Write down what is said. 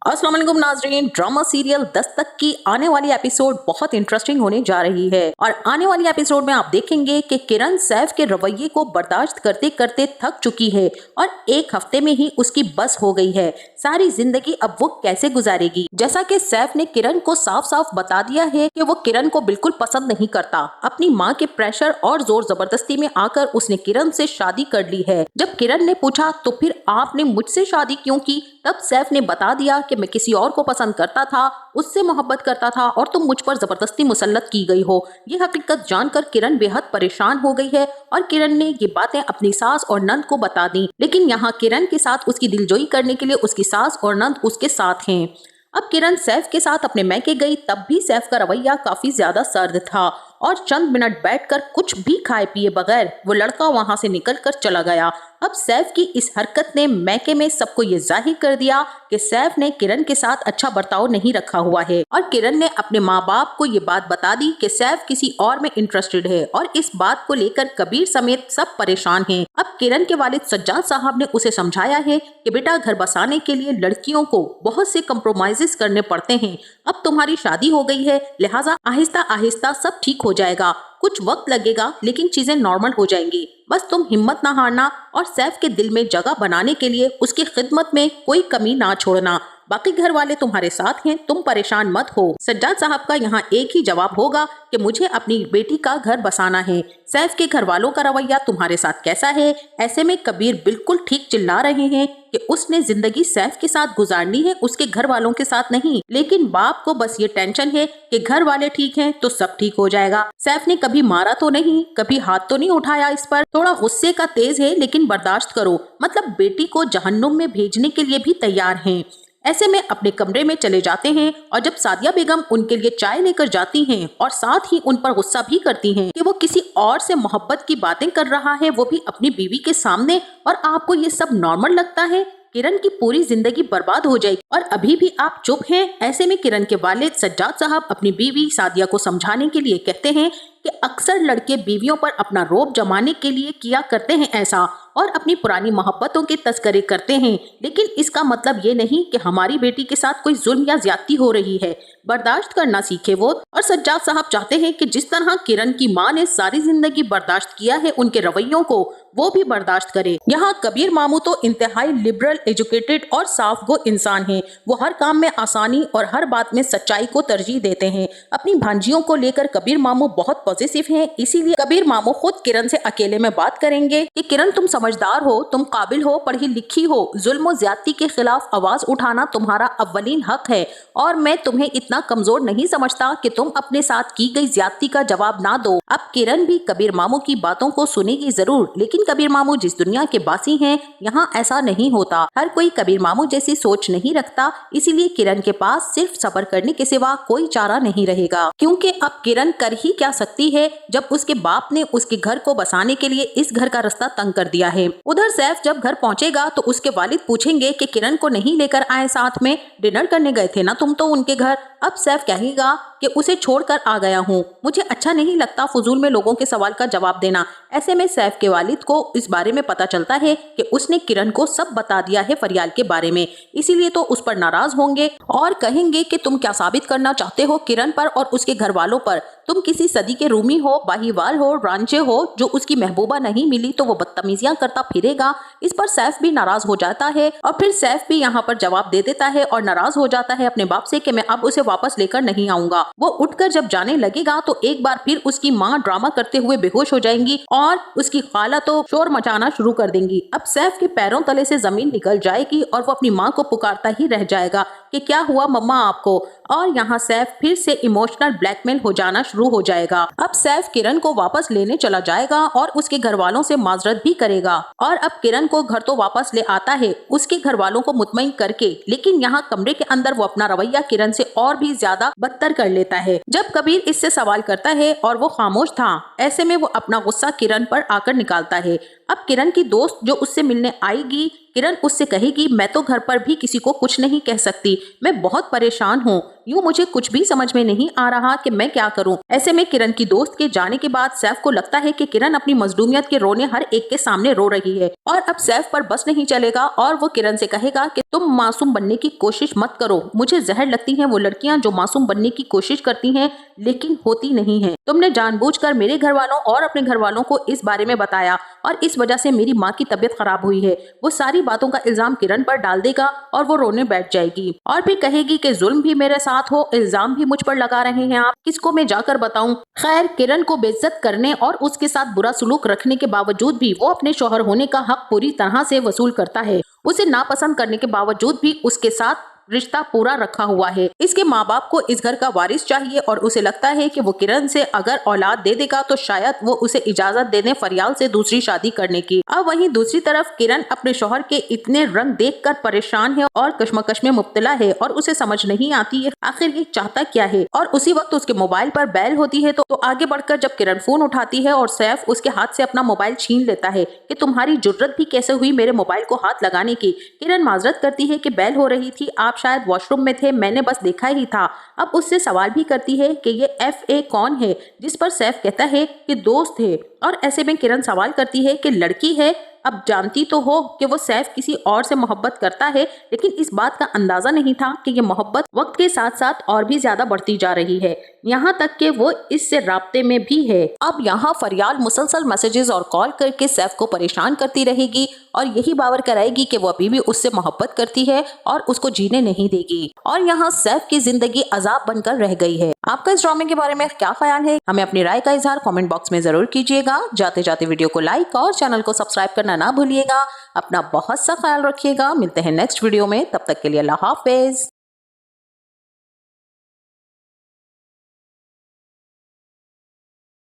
अस्सलाम वालेकुम नाज़रीन। ड्रामा सीरियल दस्तक की आने वाली एपिसोड बहुत इंटरेस्टिंग होने जा रही है और आने वाली एपिसोड में आप देखेंगे कि किरण सैफ के रवैये को बर्दाश्त करते करते थक चुकी है और एक हफ्ते में ही उसकी बस हो गई है। सारी जिंदगी अब वो कैसे गुजारेगी। जैसा कि सैफ ने किरण को साफ साफ बता दिया है कि वो किरण को बिल्कुल पसंद नहीं करता। अपनी माँ के प्रेशर और जोर जबरदस्ती में आकर उसने किरण से शादी कर ली है। जब किरण ने पूछा तो फिर आपने मुझसे शादी क्यों की, तब सैफ ने बता दिया कि मैं किसी और को पसंद करता था, उससे मोहब्बत करता था और तुम मुझ पर जबरदस्ती मुसल्लत की गई हो। ये हकीकत जानकर किरण बेहद परेशान हो गई है और किरण ने ये बातें अपनी सास और नंद को बता दी। लेकिन यहाँ किरण के साथ उसकी दिलजोई करने के लिए उसकी सास और नंद उसके साथ हैं। अब किरण सैफ के साथ अपने मैके गई, तब भी सैफ का रवैया काफी ज्यादा सर्द था और चंद मिनट बैठकर कुछ भी खाए पिए बगैर वो लड़का वहां से निकलकर चला गया। अब सैफ की इस हरकत ने मैके में सबको ये जाहिर कर दिया कि सैफ ने किरण के साथ अच्छा बर्ताव नहीं रखा हुआ है और किरण ने अपने माँ बाप को ये बात बता दी कि सैफ किसी और में इंटरेस्टेड है और इस बात को लेकर कबीर समेत सब परेशान हैं। अब किरण के वालिद सज्जाद साहब ने उसे समझाया है कि बेटा, घर बसाने के लिए लड़कियों को बहुत से कम्प्रोमाइजेस करने पड़ते हैं। अब तुम्हारी शादी हो गई है, लिहाजा आहिस्ता आहिस्ता सब ठीक हो जाएगा। कुछ वक्त लगेगा लेकिन चीजें नॉर्मल हो जाएंगी। बस तुम हिम्मत ना हारना और सैफ के दिल में जगह बनाने के लिए उसकी खिदमत में कोई कमी ना छोड़ना। बाकी घर वाले तुम्हारे साथ हैं, तुम परेशान मत हो। सज्जाद साहब का यहाँ एक ही जवाब होगा कि मुझे अपनी बेटी का घर बसाना है। सैफ के घर वालों का रवैया तुम्हारे साथ कैसा है? ऐसे में कबीर बिल्कुल ठीक चिल्ला रहे हैं कि उसने जिंदगी सैफ के साथ गुजारनी है, उसके घर वालों के साथ नहीं। लेकिन बाप को बस ये टेंशन है कि घर वाले ठीक हैं तो सब ठीक हो जाएगा। सैफ ने कभी मारा तो नहीं, कभी हाथ तो नहीं उठाया इस पर। थोड़ा गुस्से का तेज है लेकिन बर्दाश्त करो, मतलब बेटी को जहन्नुम में भेजने के लिए भी तैयार हैं। ऐसे में अपने कमरे में चले जाते हैं और जब सादिया बेगम उनके लिए चाय लेकर जाती हैं और साथ ही उन पर गुस्सा भी करती हैं कि वो किसी और से मोहब्बत की बातें कर रहा है, वो भी अपनी बीवी के सामने, और आपको ये सब नॉर्मल लगता है। किरण की पूरी जिंदगी बर्बाद हो जाएगी और अभी भी आप चुप हैं। ऐसे में किरण के वालिद सज्जाद साहब अपनी बीवी सादिया को समझाने के लिए कहते हैं कि अक्सर लड़के बीवियों पर अपना रौब जमाने के लिए किया करते हैं ऐसा और अपनी पुरानी मोहब्बतों के तस्करे करते हैं, लेकिन इसका मतलब ये नहीं कि हमारी बेटी के साथ कोई जुल्म या ज्यादती हो रही है। बर्दाश्त करना सीखे वो। और सज्जाद साहब चाहते हैं कि जिस तरह किरण की माँ ने सारी जिंदगी बर्दाश्त किया है उनके रवैयों को, वो भी बर्दाश्त करे। यहाँ कबीर मामू तो इंतहाई लिबरल, एजुकेटेड और साफ गो इंसान हैं। वो हर काम में आसानी और हर बात में सच्चाई को तरजीह देते हैं। अपनी भांजियों को लेकर कबीर मामू बहुत पॉजिटिव हैं, इसीलिए कबीर मामू खुद किरण से अकेले में बात करेंगे कि किरण, तुम समझदार हो, तुम काबिल हो, पढ़ी लिखी हो, जुल्म ज्यादती के खिलाफ आवाज उठाना तुम्हारा अव्वलीन हक है और मैं तुम्हें इतना कमजोर नहीं समझता कि तुम अपने साथ की गई ज्यादती का जवाब ना दो। अब किरण भी कबीर मामू की बातों को सुनेगी जरूर, लेकिन कबीर मामू जिस दुनिया के बासी हैं, यहाँ ऐसा नहीं होता। हर कोई कबीर मामू जैसी सोच नहीं रखता, इसीलिए किरण के पास सिर्फ सब्र करने के सिवा कोई चारा नहीं रहेगा। क्योंकि अब किरण कर ही क्या सकती है जब उसके बाप ने उसके घर को बसाने के लिए इस घर का रास्ता तंग कर दिया है। उधर सैफ जब घर पहुंचेगा तो उसके वालिद पूछेंगे कि किरण को नहीं लेकर आए, साथ में डिनर करने गए थे ना तुम तो उनके घर। अब सैफ कहेगा कि उसे छोड़कर आ गया हूँ, मुझे अच्छा नहीं लगता फजूल में लोगों के सवाल का जवाब देना। ऐसे में सैफ के वालिद को इस बारे में पता चलता है कि उसने किरण को सब बता दिया है फरियाल के बारे में, इसीलिए तो उस पर नाराज होंगे और कहेंगे कि तुम क्या साबित करना चाहते हो किरण पर और उसके घर वालों पर? तुम किसी सदी के रूमी हो, बाहीवाल हो, रांचे हो, जो उसकी महबूबा नहीं मिली तो वो बदतमीजियां करता फिरेगा। इस पर सैफ भी नाराज हो जाता है और फिर सैफ भी यहाँ पर जवाब दे देता है और नाराज हो जाता है अपने बाप से कि मैं अब उसे वापस लेकर नहीं आऊंगा। वो उठकर जब जाने लगेगा तो एक बार फिर उसकी माँ ड्रामा करते हुए बेहोश हो जाएंगी और उसकी खाला तो शोर मचाना शुरू कर देंगी। अब सैफ के पैरों तले से जमीन निकल जाएगी और वो अपनी माँ को पुकारता ही रह जाएगा कि क्या हुआ मम्मा आपको। और यहाँ सैफ फिर से इमोशनल ब्लैकमेल हो जाना शुरू हो जाएगा। अब सैफ किरण को वापस लेने चला जाएगा और उसके घर वालों से माजरत भी करेगा और अब किरण को घर तो वापस ले आता है उसके घर वालों को मुतमईन करके, लेकिन यहाँ कमरे के अंदर वो अपना रवैया किरण से और भी ज्यादा बदतर कर लेता है। जब कबीर इससे सवाल करता है और वो खामोश था, ऐसे में वो अपना गुस्सा किरण पर आकर निकालता है। अब किरण की दोस्त जो उससे मिलने आएगी, किरण उससे कहेगी मैं तो घर पर भी किसी को कुछ नहीं कह सकती, मैं बहुत परेशान हूँ, यूँ मुझे कुछ भी समझ में नहीं आ रहा कि मैं क्या करूँ। ऐसे में किरण की दोस्त के जाने के बाद सैफ को लगता है कि किरण अपनी मजलूमियत के रोने हर एक के सामने रो रही है और अब सैफ पर बस नहीं चलेगा और वो किरण से कहेगा कि तुम मासूम बनने की कोशिश मत करो। मुझे जहर लगती हैं वो लड़कियां जो मासूम बनने की कोशिश करती हैं लेकिन होती नहीं हैं। तुमने जानबूझकर मेरे घर वालों और अपने घर वालों को इस बारे में बताया और इस वजह से मेरी माँ की तबीयत खराब हुई है। वो सारी बातों का इल्जाम किरण पर डाल देगा और वो रोने बैठ जाएगी और फिर कहेगी कि जुल्म भी मेरे साथ हो, इल्जाम भी मुझ पर लगा रहे हैं आप, किसको मैं जाकर बताऊं। खैर, किरण को बेइज्जत करने और उसके साथ बुरा सलूक रखने के बावजूद भी वो अपने शौहर होने का हक पूरी तरह से वसूल करता है। उसे नापसंद करने के बावजूद भी उसके साथ रिश्ता पूरा रखा हुआ है। इसके माँ बाप को इस घर का वारिस चाहिए और उसे लगता है कि वो किरण से अगर औलाद दे देगा तो शायद वो उसे इजाजत दे दे फरियाल से दूसरी शादी करने की। अब वहीं दूसरी तरफ किरण अपने शौहर के इतने रंग देखकर परेशान है और कश्मकश में मुब्तला है और उसे समझ नहीं आती है आखिर ये चाहता क्या है। और उसी वक्त उसके मोबाइल पर बैल होती है तो आगे बढ़कर जब किरण फोन उठाती है और सैफ उसके हाथ से अपना मोबाइल छीन लेता है कि तुम्हारी जुर्रत भी कैसे हुई मेरे मोबाइल को हाथ लगाने की। किरण माजरत करती है कि बैल हो रही थी, आप शायद वॉशरूम में थे, मैंने बस देखा ही था। अब उससे सवाल भी करती है कि ये FA कौन है, जिस पर सैफ कहता है कि दोस्त है। और ऐसे में किरण सवाल करती है कि लड़की है। अब जानती तो हो कि वो सैफ किसी और से मोहब्बत करता है, लेकिन इस बात का अंदाजा नहीं था कि ये मोहब्बत वक्त के साथ साथ और भी ज्यादा बढ़ती जा रही है, यहाँ तक कि वो इससे राब्ते में भी है। अब यहाँ फरियाल मुसलसल मैसेजेस और कॉल करके सैफ को परेशान करती रहेगी और यही बावर कराएगी कि वो अभी भी उससे मोहब्बत करती है और उसको जीने नहीं देगी। और यहाँ सैफ की जिंदगी अजाब बनकर रह गई है। आपका इस ड्रामे के बारे में क्या ख्याल है, हमें अपनी राय का इजहार कमेंट बॉक्स में जरूर कीजिएगा। जाते जाते वीडियो को लाइक और चैनल को सब्सक्राइब करना ना भूलिएगा। अपना बहुत सा ख्याल रखिएगा। मिलते हैं नेक्स्ट वीडियो में, तब तक के लिए अल्लाह हाफिज।